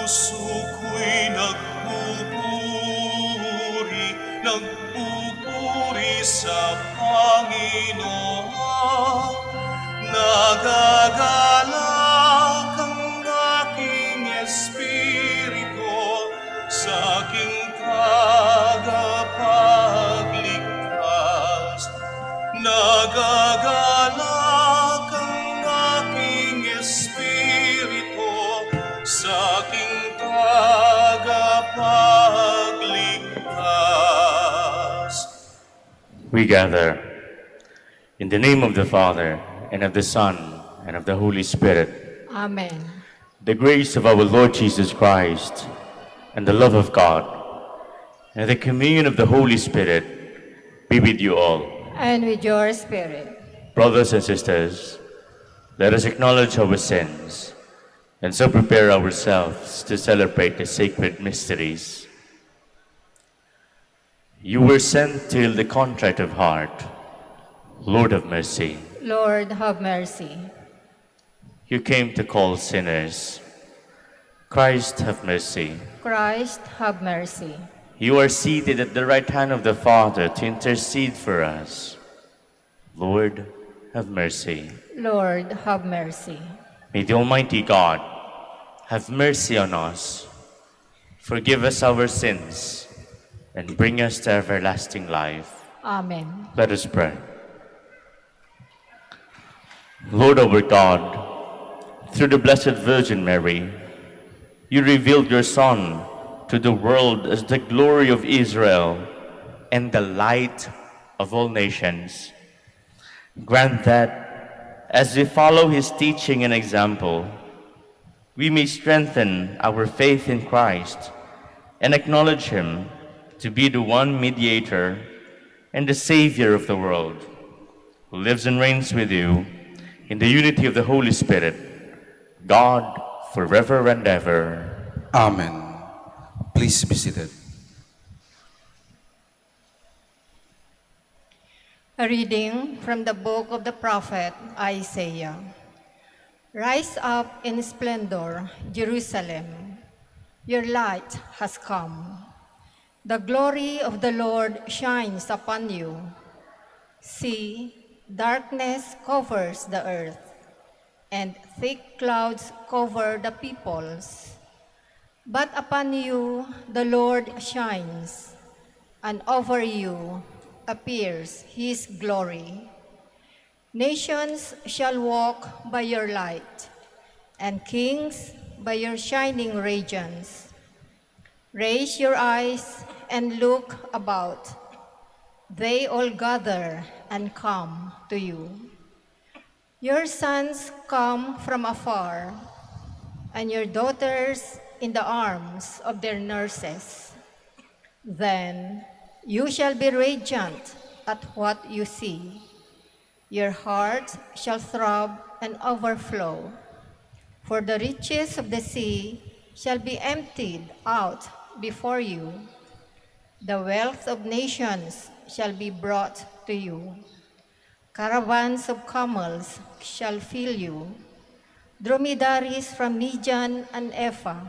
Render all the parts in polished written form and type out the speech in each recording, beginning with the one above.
puso ko'y nagpupuri sa Panginoon. Nagagalak ang aking espiritu sa aking tagapagligtas. Nagagalak ang aking espiritu sa aking tagapagligtas. We gather in the name of the Father, and of the Son, and of the Holy Spirit. Amen. The grace of our Lord Jesus Christ, and the love of God, and the communion of the Holy Spirit be with you all. And with your spirit. Brothers and sisters, let us acknowledge our sins, and so prepare ourselves to celebrate the sacred mysteries. You were sent till the contrite of heart. Lord have mercy. Lord, have mercy. You came to call sinners. Christ have mercy. Christ, have mercy. You are seated at the right hand of the Father to intercede for us. Lord, have mercy. Lord, have mercy. May the Almighty God have mercy on us, forgive us our sins, and bring us to everlasting life. Amen. Let us pray. Lord our God, through the Blessed Virgin Mary, you revealed your Son to the world as the glory of Israel and the light of all nations. Grant that, as we follow his teaching and example, we may strengthen our faith in Christ and acknowledge him to be the one mediator and the Savior of the world, who lives and reigns with you in the unity of the Holy Spirit, God, forever and ever. Amen. Please be seated. A reading from the book of the prophet Isaiah. Rise up in splendor, Jerusalem. Your light has come. The glory of the Lord shines upon you. See, darkness covers the earth, and thick clouds cover the peoples. But upon you the Lord shines, and over you appears his glory. Nations shall walk by your light, and kings by your shining radiance. Raise your eyes and look about. They all gather and come to you. Your sons come from afar, and your daughters in the arms of their nurses. Then you shall be radiant at what you see. Your heart shall throb and overflow, for the riches of the sea shall be emptied out before you. The wealth of nations shall be brought to you. Caravans of camels shall fill you. Dromedaries from Midian and Ephah,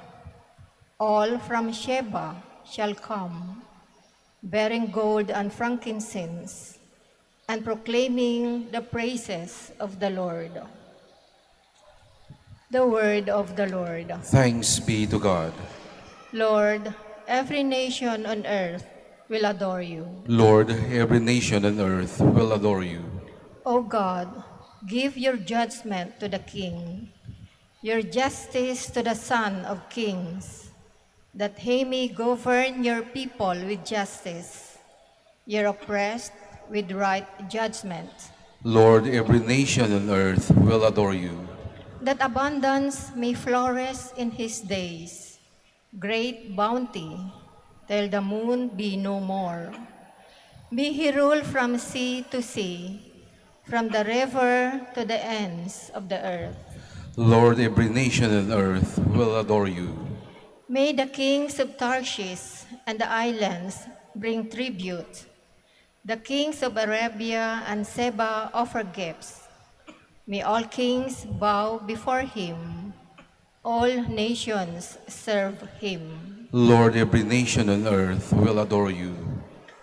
all from Sheba shall come, bearing gold and frankincense, and proclaiming the praises of the Lord. The word of the Lord. Thanks be to God. Lord, every nation on earth will adore you. Lord, every nation on earth will adore you. O God, give your judgment to the King, your justice to the Son of Kings, that he may govern your people with justice, your oppressed with right judgment. Lord, every nation on earth will adore you. That abundance may flourish in his days, great bounty, till the moon be no more. Be he rule from sea to sea, from the river to the ends of the earth. Lord, every nation on earth will adore you. May the kings of Tarshish and the islands bring tribute. The kings of Arabia and Seba offer gifts. May all kings bow before him. All nations serve him. Lord, every nation on earth will adore you.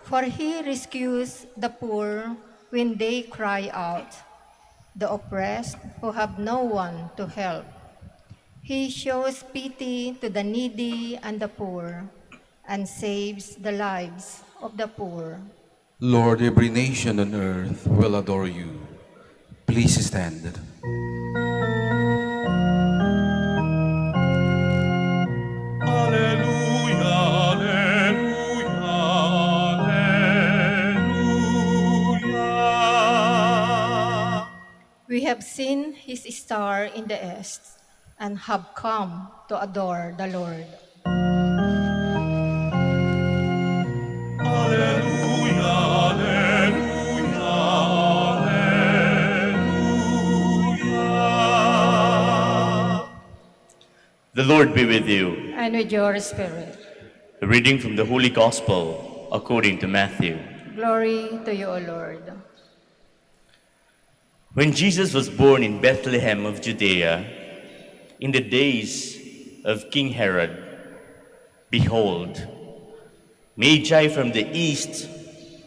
For he rescues the poor when they cry out, the oppressed who have no one to help. He shows pity to the needy and the poor, and saves the lives of the poor. Lord, every nation on earth will adore you. Please stand. Alleluia, alleluia, alleluia. We have seen his star in the east and have come to adore the Lord. Alleluia, alleluia, alleluia. The Lord be with you. And with your spirit. A reading from the Holy Gospel according to Matthew. Glory to you, O Lord. When Jesus was born in Bethlehem of Judea, in the days of King Herod, behold, Magi from the east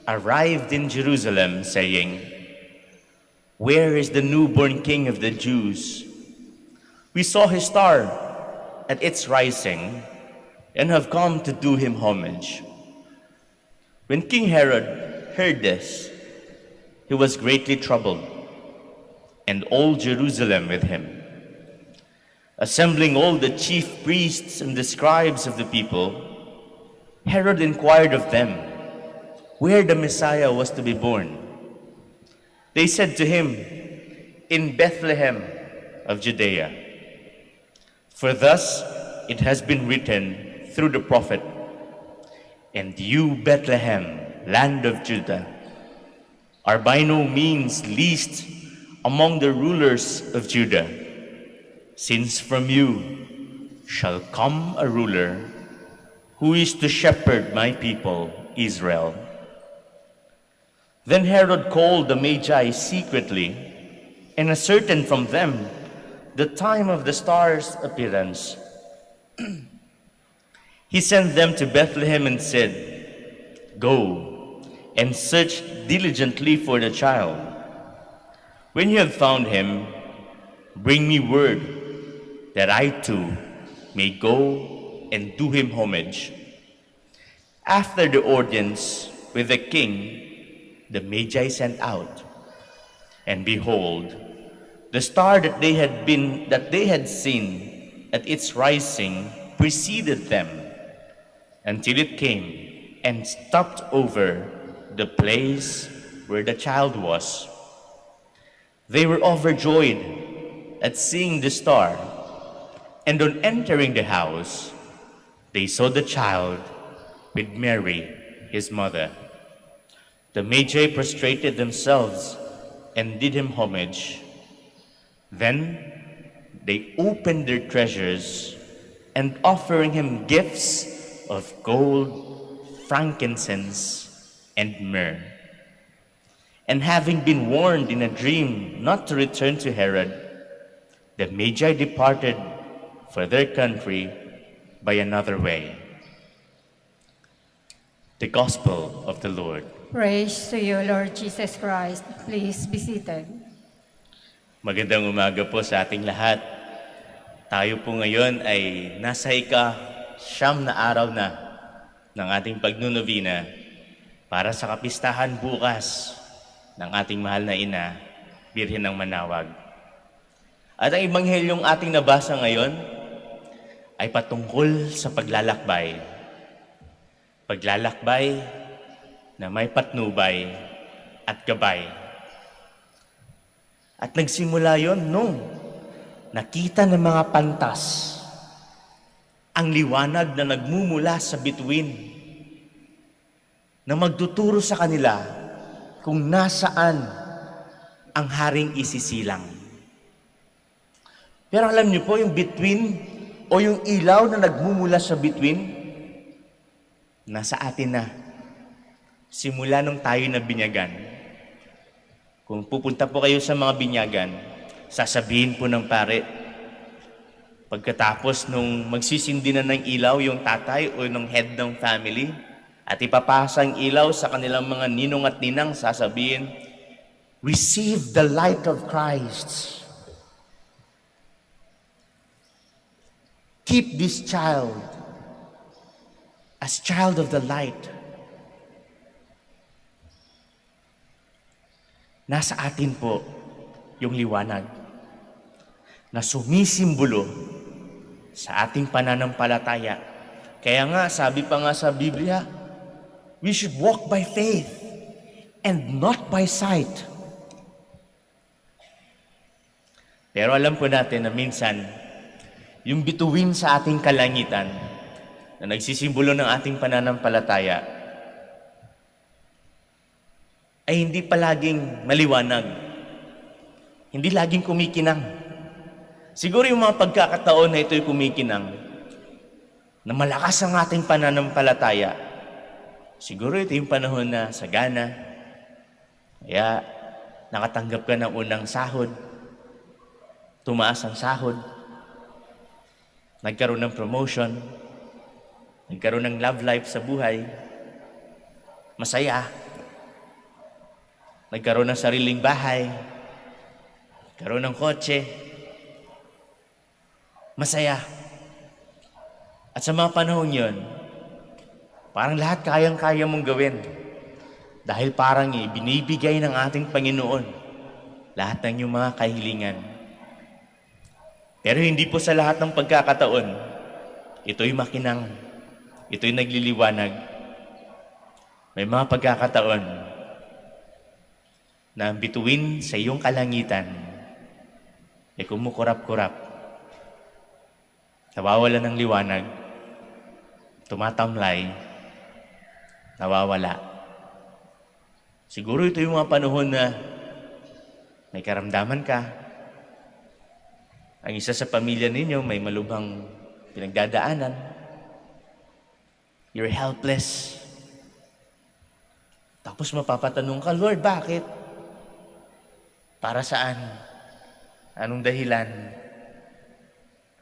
arrived in Jerusalem, saying, "Where is the newborn King of the Jews? We saw his star at its rising and have come to do him homage." When King Herod heard this, he was greatly troubled, and all Jerusalem with him. Assembling all the chief priests and the scribes of the people, Herod inquired of them where the Messiah was to be born. They said to him, "In Bethlehem of Judea. For thus it has been written through the prophet, 'And you, Bethlehem, land of Judah, are by no means least among the rulers of Judah, since from you shall come a ruler who is to shepherd my people Israel.'" Then Herod called the Magi secretly and ascertained from them the time of the star's appearance. He sent them to Bethlehem and said, "Go and search diligently for the child. When you have found him, bring me word that I too may go and do him homage." After the audience with the king, the Magi sent out, and behold, the star that they had seen at its rising preceded them until it came and stopped over the place where the child was. They were overjoyed at seeing the star, and on entering the house, they saw the child with Mary, his mother. The Magi prostrated themselves and did him homage. Then they opened their treasures, and offering him gifts of gold, frankincense, and myrrh. And having been warned in a dream not to return to Herod, the Magi departed for their country by another way. The Gospel of the Lord. Praise to you, Lord Jesus Christ. Please be seated. Magandang umaga po sa ating lahat. Tayo po ngayon ay nasa ika-siyam na araw na ng ating pagnunovena para sa kapistahan bukas ng ating mahal na ina, Birhen ng Manaoag. At ang ebanghelyong ating nabasa ngayon ay patungkol sa paglalakbay. Paglalakbay na may patnubay at gabay. At nagsimula yon nung nakita ng mga pantas ang liwanag na nagmumula sa bituin na magtuturo sa kanila kung nasaan ang haring isisilang. Pero alam niyo po, yung bituin o yung ilaw na nagmumula sa bituin, nasa atin na. Simula nung tayo na binyagan. Kung pupunta po kayo sa mga binyagan, sasabihin po ng pare, Pagkatapos nung magsisindi na ng ilaw yung tatay o ng head ng family, at ipapasa ang ilaw sa kanilang mga ninong at ninang, sasabihin, receive the light of Christ. Keep this child as child of the light. Nasa atin po yung liwanag na sumisimbolo sa ating pananampalataya. Kaya nga, sabi pa nga sa Biblia, we should walk by faith and not by sight. Pero alam po natin na minsan, yung bituin sa ating kalangitan na nagsisimbolo ng ating pananampalataya ay hindi palaging maliwanag. Hindi laging kumikinang. Siguro yung mga pagkakataon na ito'y kumikinang, na malakas ang ating pananampalataya, siguro ito yung panahon na sagana, kaya nakatanggap ka ng unang sahod, tumaas ang sahod, nagkaroon ng promotion, nagkaroon ng love life sa buhay, masaya, nagkaroon ng sariling bahay, nagkaroon ng kotse, masaya. At sa mga panahon yun, parang lahat kayang-kaya mong gawin. Dahil parang binibigay ng ating Panginoon lahat ng iyong mga kahilingan. Pero hindi po sa lahat ng pagkakataon, ito'y makinang, ito'y nagliliwanag. May mga pagkakataon na bituin sa iyong kalangitan ay kumukurap-kurap. Nawawala ng liwanag, tumatamlay, nawawala. Siguro ito yung mga panahon na may karamdaman ka. Ang isa sa pamilya ninyo may malubhang pinagdadaanan. You're helpless. Tapos mapapatanong ka, Lord, bakit? Para saan? Anong dahilan?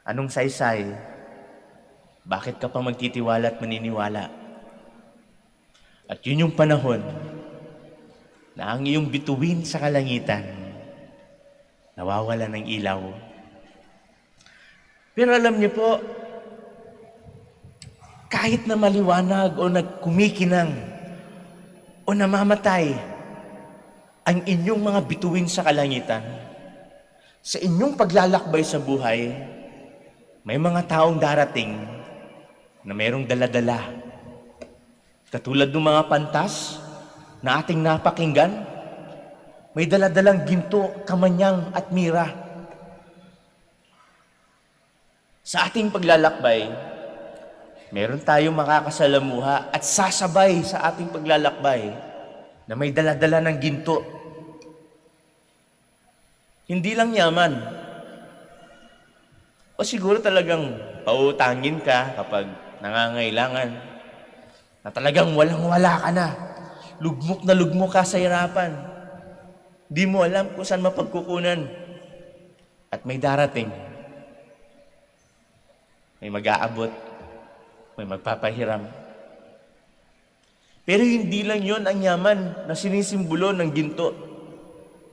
Anong saysay? Bakit ka pa magtitiwala at maniniwala? At yun yung panahon na ang iyong bituin sa kalangitan nawawala ng ilaw. Pero alam niyo po, kahit na maliwanag o nagkumikinang o namamatay ang inyong mga bituin sa kalangitan, sa inyong paglalakbay sa buhay, may mga taong darating na mayroong daladala. Katulad ng mga pantas na ating napakinggan, may daladalang ginto, kamanyang at mira. Sa ating paglalakbay, meron tayong makakasalamuha at sasabay sa ating paglalakbay na may daladala ng ginto. Hindi lang yaman. O siguro talagang pautangin ka kapag nangangailangan, na talagang walang-wala ka na. Lugmok na lugmok ka sa hirapan. Di mo alam kung saan mapagkukunan. At may darating. May mag-aabot. May magpapahiram. Pero hindi lang yon ang yaman na sinisimbolo ng ginto.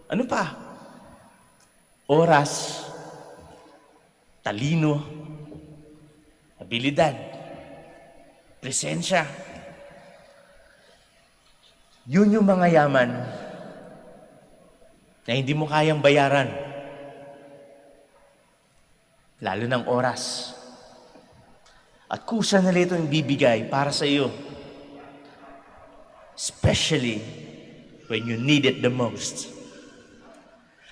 Ano pa? Oras, talino, abilidad, presensya. Yun yung mga yaman na hindi mo kayang bayaran. Lalo ng oras. At kusa na ito yung bibigay para sa iyo. Especially when you need it the most.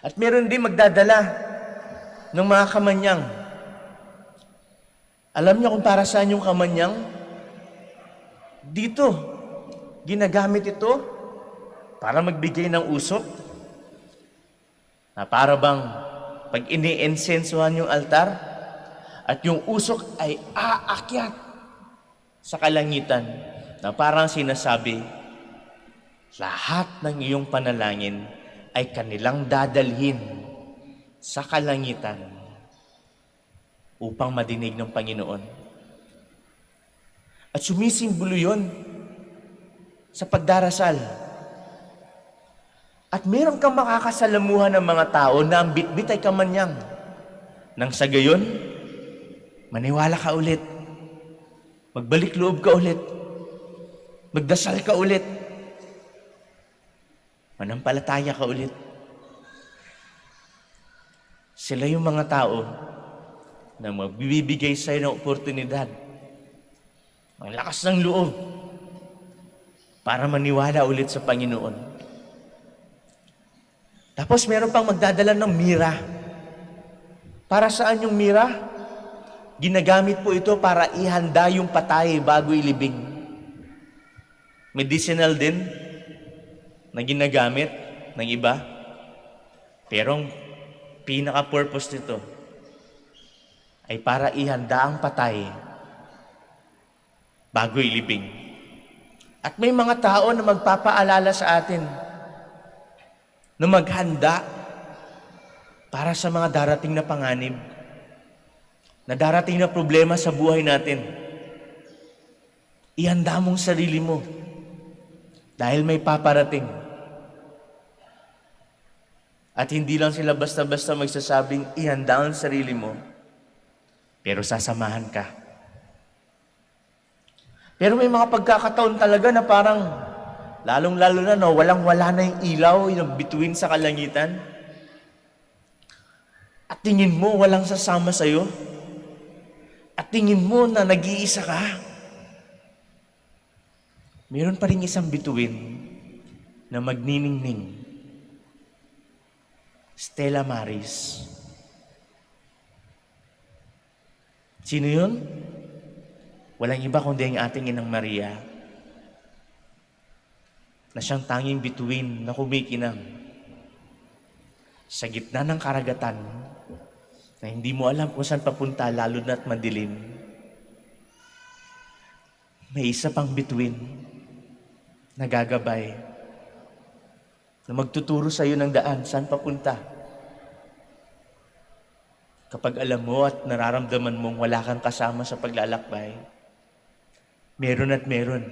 At meron din magdadala ng mga kamanyang. Alam niyo kung para saan yung kamanyang? Dito. Ginagamit ito para magbigay ng usok. Na para bang pag ini-insensuhan yung altar at yung usok ay aakyat sa kalangitan na parang sinasabi, lahat ng iyong panalangin ay kanilang dadalhin sa kalangitan upang madinig ng Panginoon. At sumisimbolo yun sa pagdarasal. At meron kang makakasalamuhan ng mga tao na ang bitbit ay kamanyang. Nang sa gayon, maniwala ka ulit. Magbalik loob ka ulit. Magdasal ka ulit. Manampalataya ka ulit. Sila yung mga tao na magbibigay sa'yo ng oportunidad, ang lakas ng loob para maniwala ulit sa Panginoon. Tapos meron pang magdadala ng mira. Para saan yung mira? Ginagamit po ito para ihanda yung patay bago ilibing. Medicinal din na ginagamit ng iba. Pero ang pinaka-purpose nito ay para ihanda ang patay bago ilibing. At may mga tao na magpapaalala sa atin na maghanda para sa mga darating na panganib, na darating na problema sa buhay natin. Ihanda mong sarili mo dahil may paparating. At hindi lang sila basta-basta magsasabing ihanda ang sarili mo, pero sasamahan ka. Pero may mga pagkakataon talaga na parang lalong-lalo na no, walang-wala na yung ilaw yung bituin sa kalangitan. At tingin mo walang sasama sa'yo. At tingin mo na nag-iisa ka. Meron pa rin isang bituin na magniningning. Stella Maris. Sino yun? Walang iba kundi ang ating Inang Maria na siyang tanging bituin na kumikinang sa gitna ng karagatan na hindi mo alam kung saan papunta lalo na't madilim. May isa pang bituin na gagabay na magtuturo sa iyo ng daan saan papunta. Kapag alam mo at nararamdaman mong wala kang kasama sa paglalakbay, meron at meron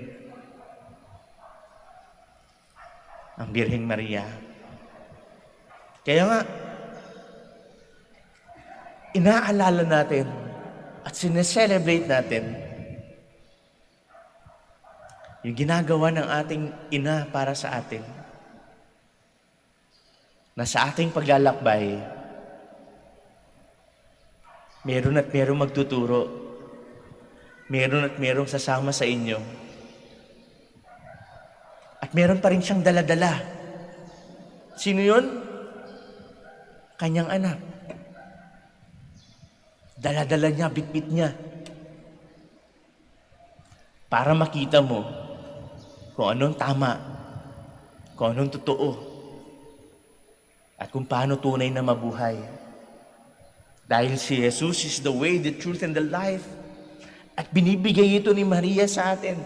ang Birheng Maria. Kaya nga, inaalala natin at sineselebrate natin yung ginagawa ng ating ina para sa atin. Na sa ating paglalakbay, meron at merong magtuturo. Meron at merong sasama sa inyo. At meron pa rin siyang dala-dala. Sino yun? Kanyang anak. Dala-dala niya, bitbit niya. Para makita mo kung anong tama, kung anong totoo, at kung paano tunay na mabuhay. Dahil si Jesus is the way, the truth, and the life. At binibigay ito ni Maria sa atin.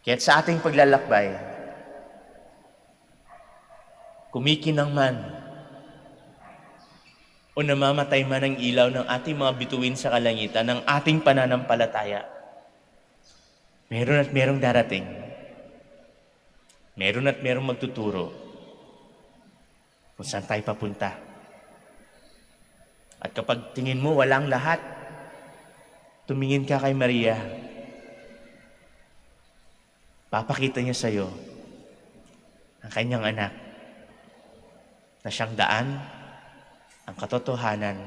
Kaya't sa ating paglalakbay, kumikinang man o namamatay man ang ilaw ng ating mga bituin sa kalangitan, ng ating pananampalataya, meron at merong darating. Meron at merong magtuturo kung saan tayo papunta. At kapag tingin mo walang lahat, tumingin ka kay Maria. Papakita niya sa iyo ang kanyang anak na siyang daan, ang katotohanan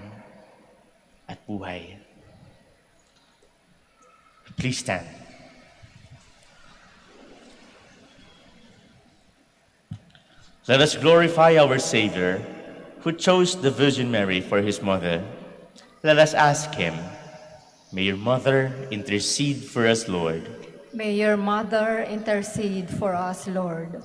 at buhay. Please stand. Let us glorify our Savior, who chose the Virgin Mary for his mother. Let us ask him, may your mother intercede for us, Lord. May your mother intercede for us, Lord.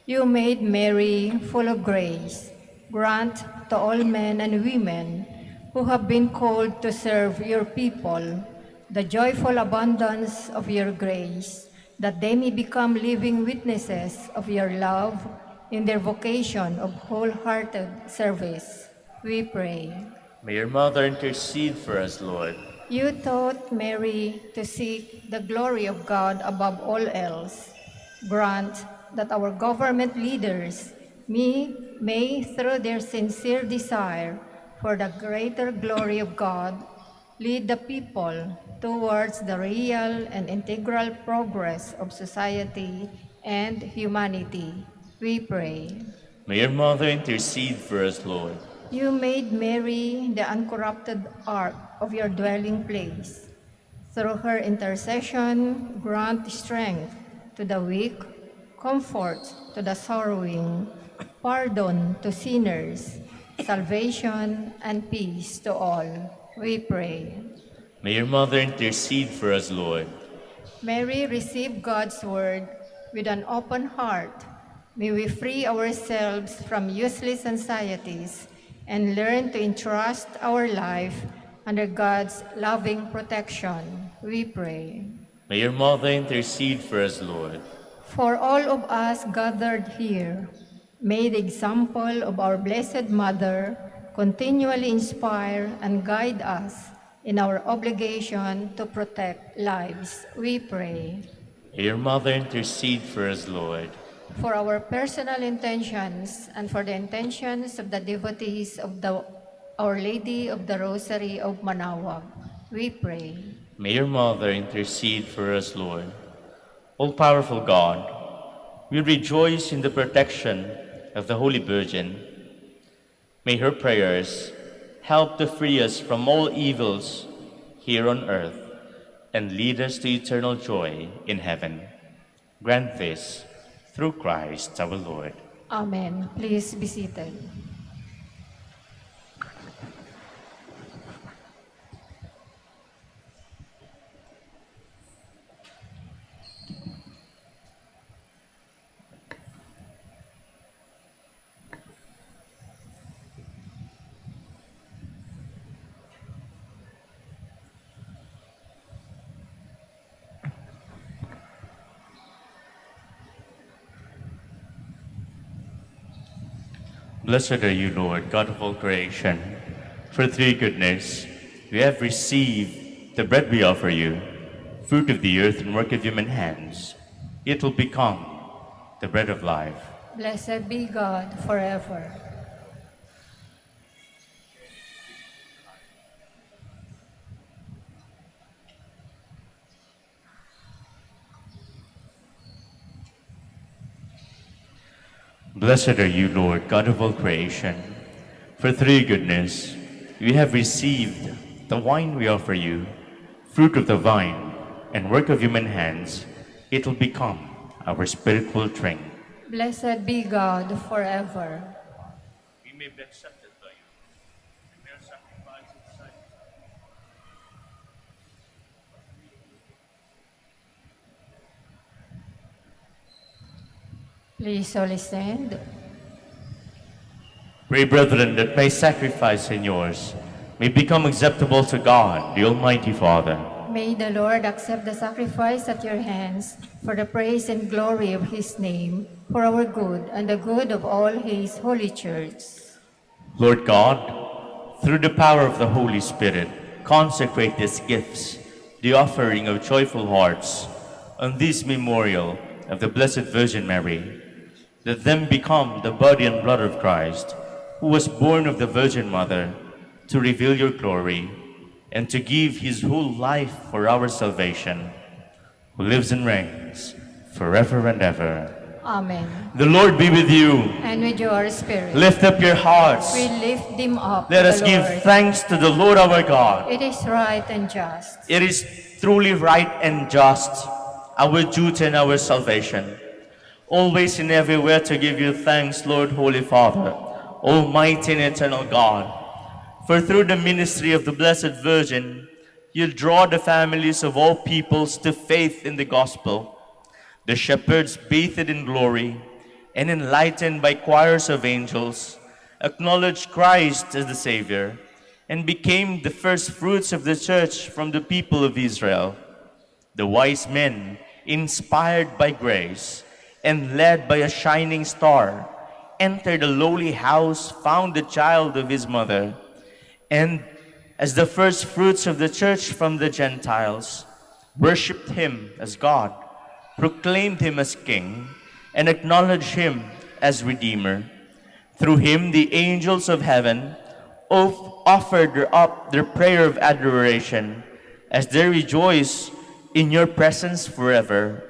You made Mary full of grace. Grant to all men and women who have been called to serve your people the joyful abundance of your grace, that they may become living witnesses of your love in their vocation of wholehearted service. We pray. May your mother intercede for us, Lord. You taught Mary to seek the glory of God above all else. Grant that our government leaders may, through their sincere desire for the greater glory of God, lead the people towards the real and integral progress of society and humanity. We pray. May your mother intercede for us, Lord. You made Mary the uncorrupted ark of your dwelling place. Through her intercession, grant strength to the weak, comfort to the sorrowing, pardon to sinners, salvation and peace to all. We pray. May your mother intercede for us, Lord. Mary, receive God's word with an open heart. May we free ourselves from useless anxieties and learn to entrust our life under God's loving protection. We pray. May your mother intercede for us, Lord. For all of us gathered here, may the example of our Blessed Mother continually inspire and guide us in our obligation to protect lives. We pray. May your mother intercede for us, Lord. For our personal intentions and for the intentions of the devotees of Our Lady of the Rosary of Manaoag, we pray. May your mother intercede for us, Lord. All-powerful God, we rejoice in the protection of the Holy Virgin. May her prayers help to free us from all evils here on earth and lead us to eternal joy in heaven. Grant this through Christ our Lord. Amen. Please be seated. Blessed are you, Lord, God of all creation. For through your goodness, we have received the bread we offer you, fruit of the earth and work of human hands. It will become the bread of life. Blessed be God forever. Blessed are you, Lord, God of all creation. For through your goodness, we have received the wine we offer you, fruit of the vine and work of human hands. It will become our spiritual drink. Blessed be God forever. We may be accepted by you. We may sacrifice in sight. Please all stand. Pray, brethren, that my sacrifice and yours may become acceptable to God, the Almighty Father. May the Lord accept the sacrifice at your hands for the praise and glory of his name, for our good and the good of all his holy church. Lord God, through the power of the Holy Spirit, consecrate these gifts, the offering of joyful hearts, on this memorial of the Blessed Virgin Mary. Let them become the body and blood of Christ, who was born of the Virgin Mother, to reveal your glory and to give his whole life for our salvation, who lives and reigns forever and ever. Amen. The Lord be with you. And with your spirit. Lift up your hearts. We lift them up. Let to us the give Lord. thanks to the Lord our God. It is right and just. It is truly right and just, our duty and our salvation, always and everywhere to give you thanks, Lord, Holy Father, Almighty and eternal God. For through the ministry of the Blessed Virgin, you draw the families of all peoples to faith in the gospel. The shepherds, bathed in glory and enlightened by choirs of angels, acknowledged Christ as the Savior and became the first fruits of the church from the people of Israel. The wise men, inspired by grace and led by a shining star, entered a lowly house, found the child of his mother, and as the first fruits of the church from the Gentiles, worshipped him as God, proclaimed him as King, and acknowledged him as Redeemer. Through him, the angels of heaven offered up their prayer of adoration as they rejoice in your presence forever.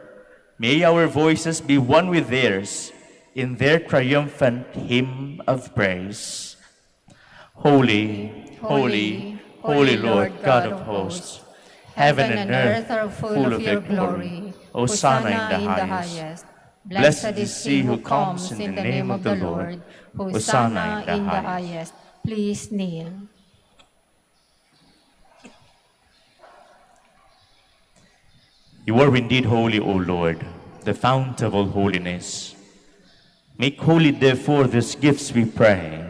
May our voices be one with theirs in their triumphant hymn of praise. Holy, holy, holy Lord God of hosts, heaven and earth are full of your glory. Hosanna in the highest. Blessed is he who comes in the name of the Lord. Hosanna in the highest. Please kneel. You are indeed holy, O Lord, the fount of all holiness. Make holy, therefore, these gifts, we pray,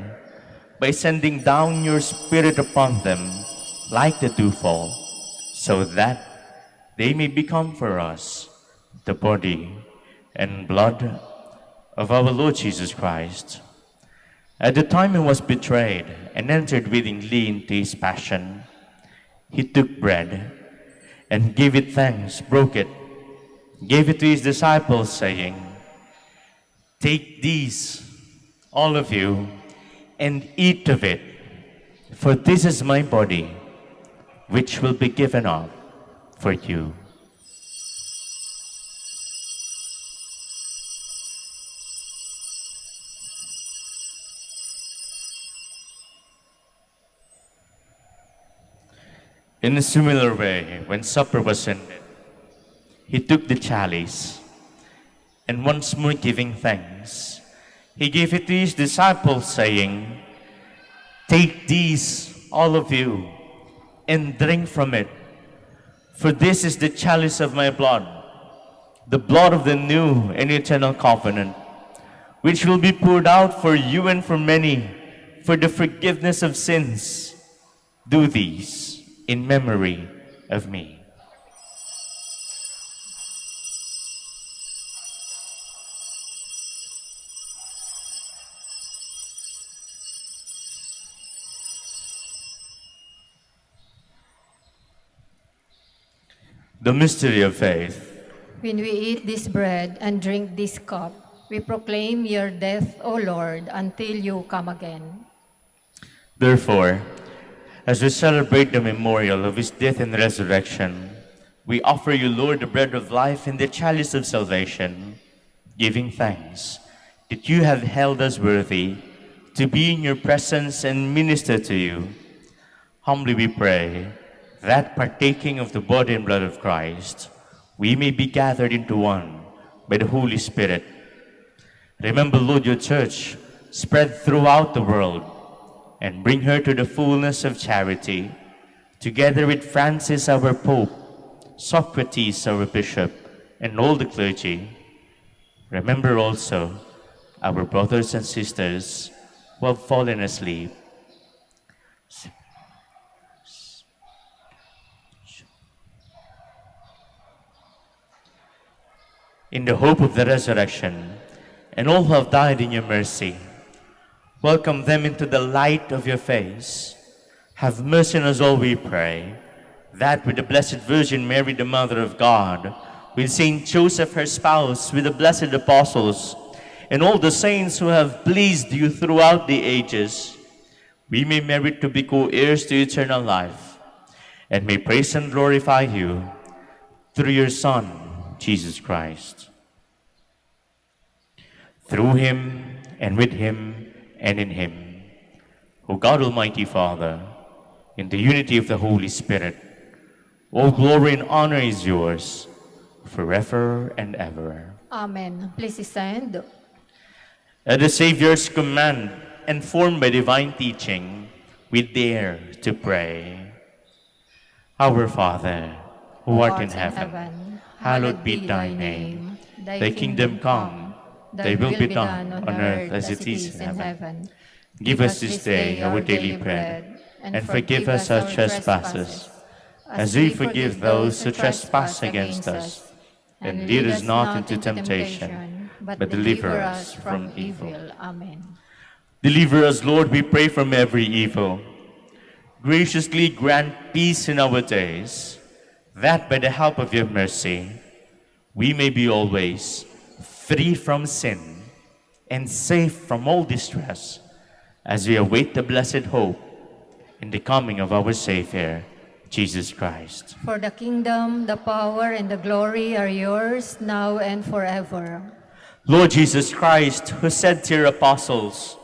by sending down your Spirit upon them like the dewfall, so that they may become for us the body and blood of our Lord Jesus Christ. At the time he was betrayed and entered willingly into his passion, he took bread and gave it thanks, broke it, gave it to his disciples, saying, "Take these, all of you, and eat of it, for this is my body, which will be given up for you." In a similar way, when supper was ended, he took the chalice, and once more giving thanks, he gave it to his disciples, saying, "Take these, all of you, and drink from it, for this is the chalice of my blood, the blood of the new and eternal covenant, which will be poured out for you and for many for the forgiveness of sins. Do these in memory of me." The mystery of faith. When we eat this bread and drink this cup, we proclaim your death, O Lord, until you come again. Therefore, as we celebrate the memorial of his death and resurrection, we offer you, Lord, the bread of life and the chalice of salvation, giving thanks that you have held us worthy to be in your presence and minister to you. Humbly we pray that, partaking of the body and blood of Christ, we may be gathered into one by the Holy Spirit. Remember, Lord, your church spread throughout the world, and bring her to the fullness of charity, together with Francis, our Pope, Socrates, our Bishop, and all the clergy. Remember also our brothers and sisters who have fallen asleep. In the hope of the resurrection, and all who have died in your mercy, welcome them into the light of your face. Have mercy on us all, we pray, that with the Blessed Virgin Mary, the Mother of God, with Saint Joseph, her spouse, with the blessed apostles, and all the saints who have pleased you throughout the ages, we may merit to be co-heirs to eternal life, and may praise and glorify you through your Son, Jesus Christ. Through him, and with him, and in him, O God Almighty Father, in the unity of the Holy Spirit, all glory and honor is yours, forever and ever. Amen. Please stand. At the Savior's command, and formed by divine teaching, we dare to pray. Our Father, who art in heaven, hallowed be thy name. Thy kingdom come, thy will be done on earth as it is in heaven. Give us this day our daily bread, and forgive us our trespasses, as we forgive those who trespass against us. And lead us not into temptation, but deliver us from evil. Amen. Deliver us, Lord, we pray, from every evil. graciously grant peace in our days, that by the help of your mercy, we may be always free from sin and safe from all distress, as we await the blessed hope in the coming of our Savior, Jesus Christ. For the kingdom, the power, and the glory are yours, now and forever. Lord Jesus Christ, who said to your apostles,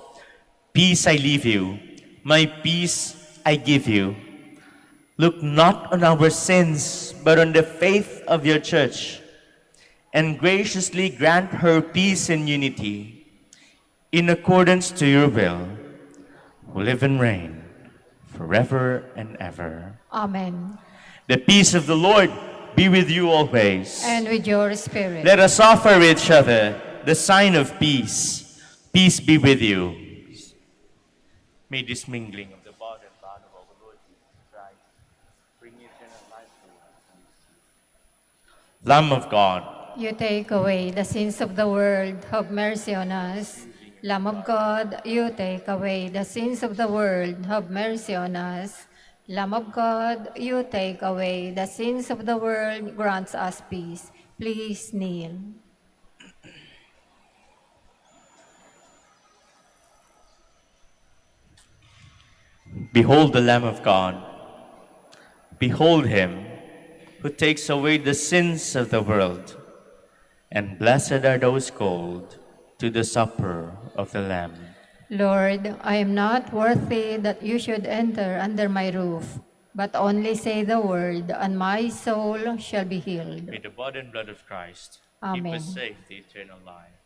"Peace I leave you, my peace I give you," look not on our sins, but on the faith of your church, and graciously grant her peace and unity, in accordance to your will, who live and reign forever and ever. Amen. The peace of the Lord be with you always. And with your spirit. Let us offer each other the sign of peace. Peace be with you. May this mingling of the body and blood of our Lord Jesus Christ bring eternal life to us. Lamb of God, You take away the sins of the world, have mercy on us. Lamb of God, you take away the sins of the world, have mercy on us. Lamb of God, you take away the sins of the world, grant us peace. Please kneel. behold the Lamb of God. Behold him who takes away the sins of the world. And blessed are those called to the supper of the Lamb. Lord, I am not worthy that you should enter under my roof, but only say the word, and my soul shall be healed. May the body and blood of Christ Amen. keep us safe to eternal life.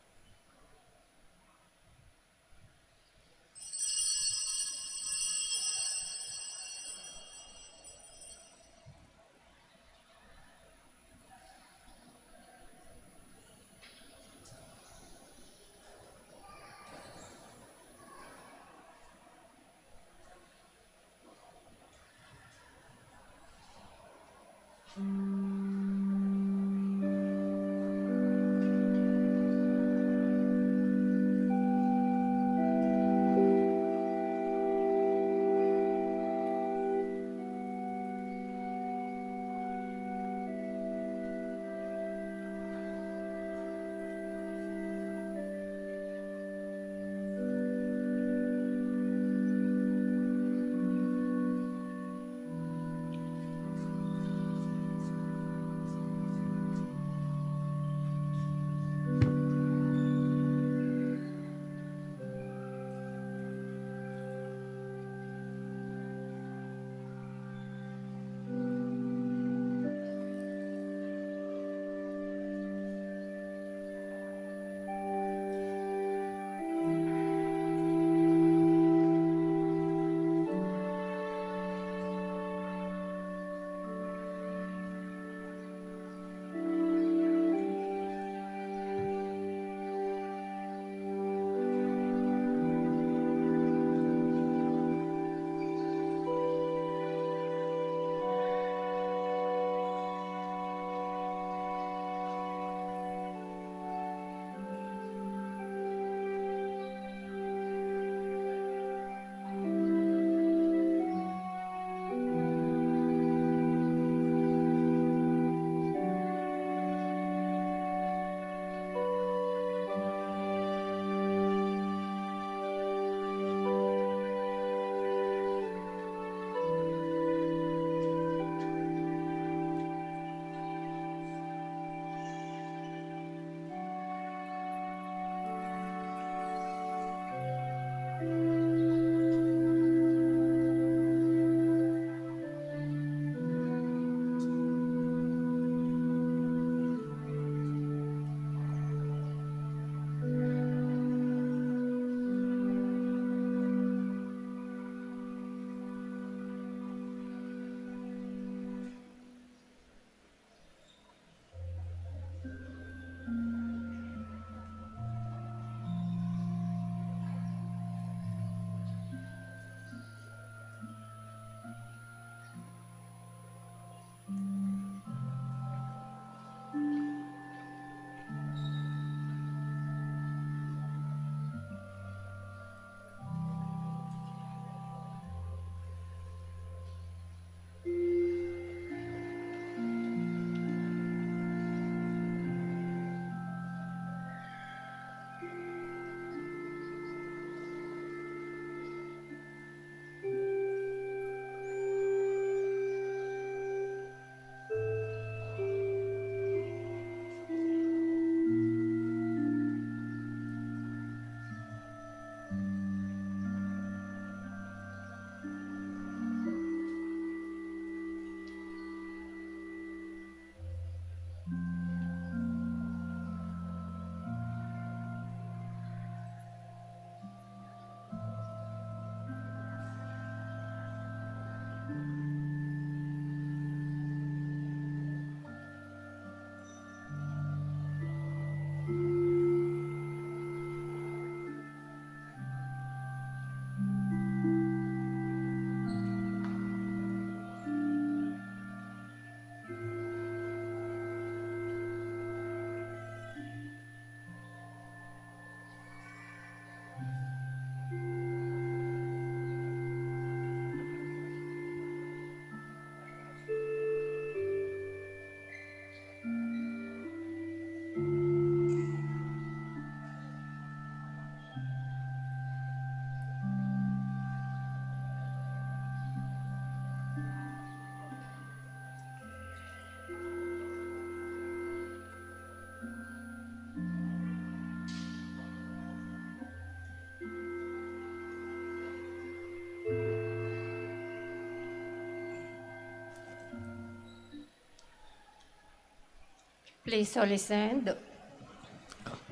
Please all listen.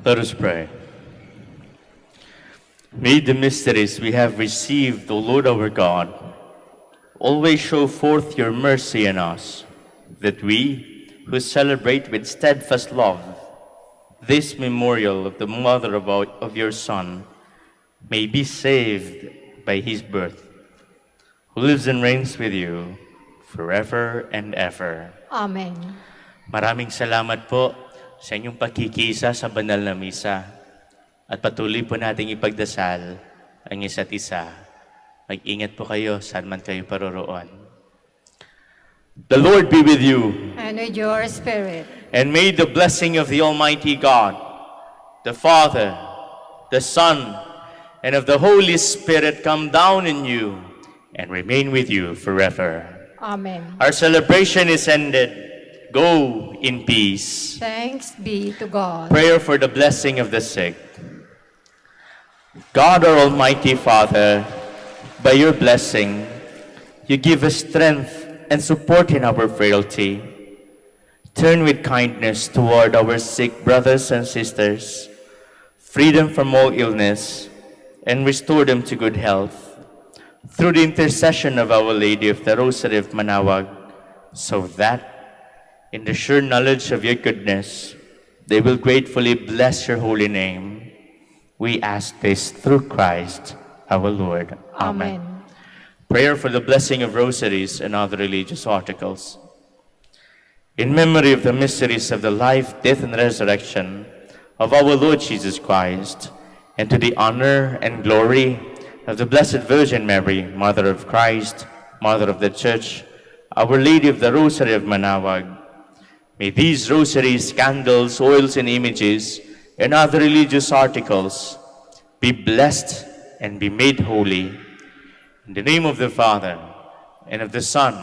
Let us pray. May the mysteries we have received, O Lord our God, always show forth your mercy in us, that we, who celebrate with steadfast love this memorial of the mother of your Son, may be saved by his birth, who lives and reigns with you forever and ever. Amen. Maraming salamat po sa inyong pagkikisa sa banal na misa. At patuloy po nating ipagdasal ang isa't isa. Mag-ingat po kayo saan man kayo paroroon. The Lord be with you. And with your spirit. And may the blessing of the Almighty God, the Father, the Son, and of the Holy Spirit come down in you and remain with you forever. Amen. Our celebration is ended. Go in peace. Thanks be to God. Prayer for the blessing of the sick. God, our Almighty Father, by your blessing, you give us strength and support in our frailty. Turn with kindness toward our sick brothers and sisters, free them from all illness, and restore them to good health. Through the intercession of Our Lady of the Rosary of Manaoag, so that, in the sure knowledge of your goodness, they will gratefully bless your holy name. We ask this through Christ our Lord. Amen. Amen. Prayer for the blessing of rosaries and other religious articles. In memory of the mysteries of the life, death, and resurrection of our Lord Jesus Christ, and to the honor and glory of the Blessed Virgin Mary, Mother of Christ, Mother of the Church, Our Lady of the Rosary of Manaoag, may these rosaries, candles, oils, and images, and other religious articles be blessed and be made holy. In the name of the Father, and of the Son,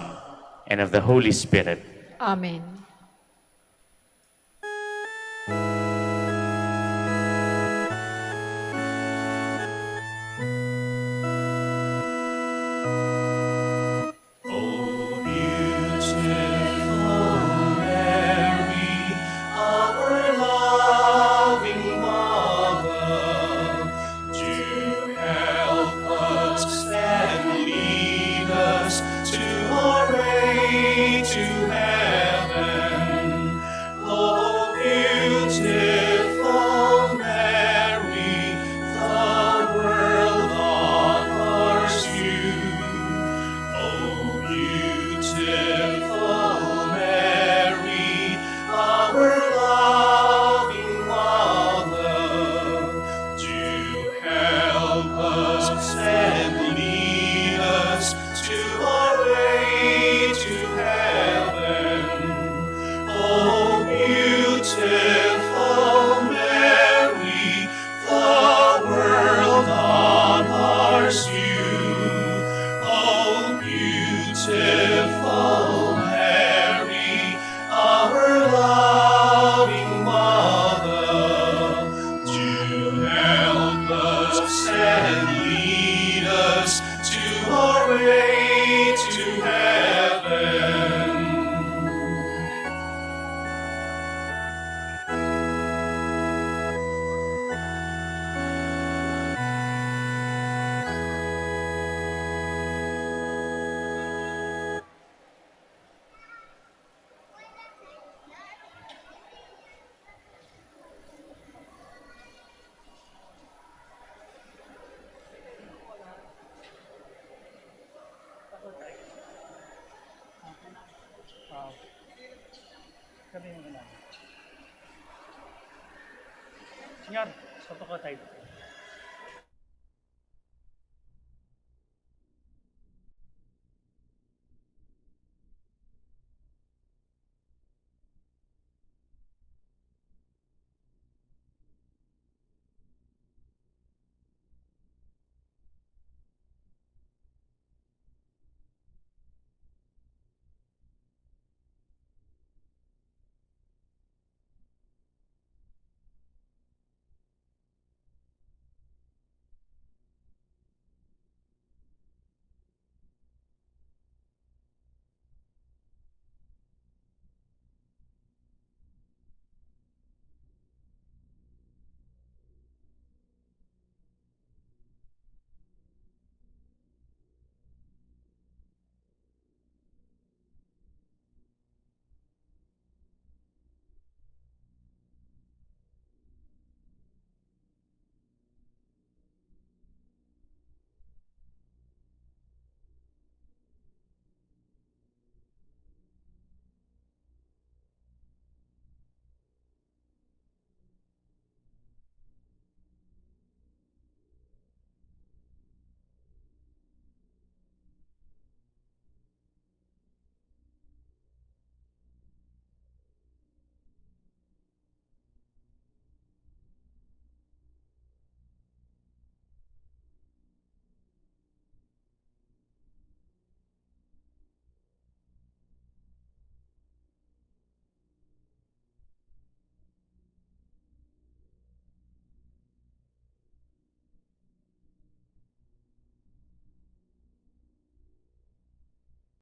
and of the Holy Spirit. Amen. O beautiful Mary, our loving Mother, do help us and lead us to our way to heaven. O beautiful Mary, the world honors you. O beautiful Mary, our loving Mother, do help us and lead us to our way to heaven. O beautiful Mary, the world honors you. O beautiful Mary, our loving Mother, do help us and lead us to our way to heaven. Señor, foto ko tayo.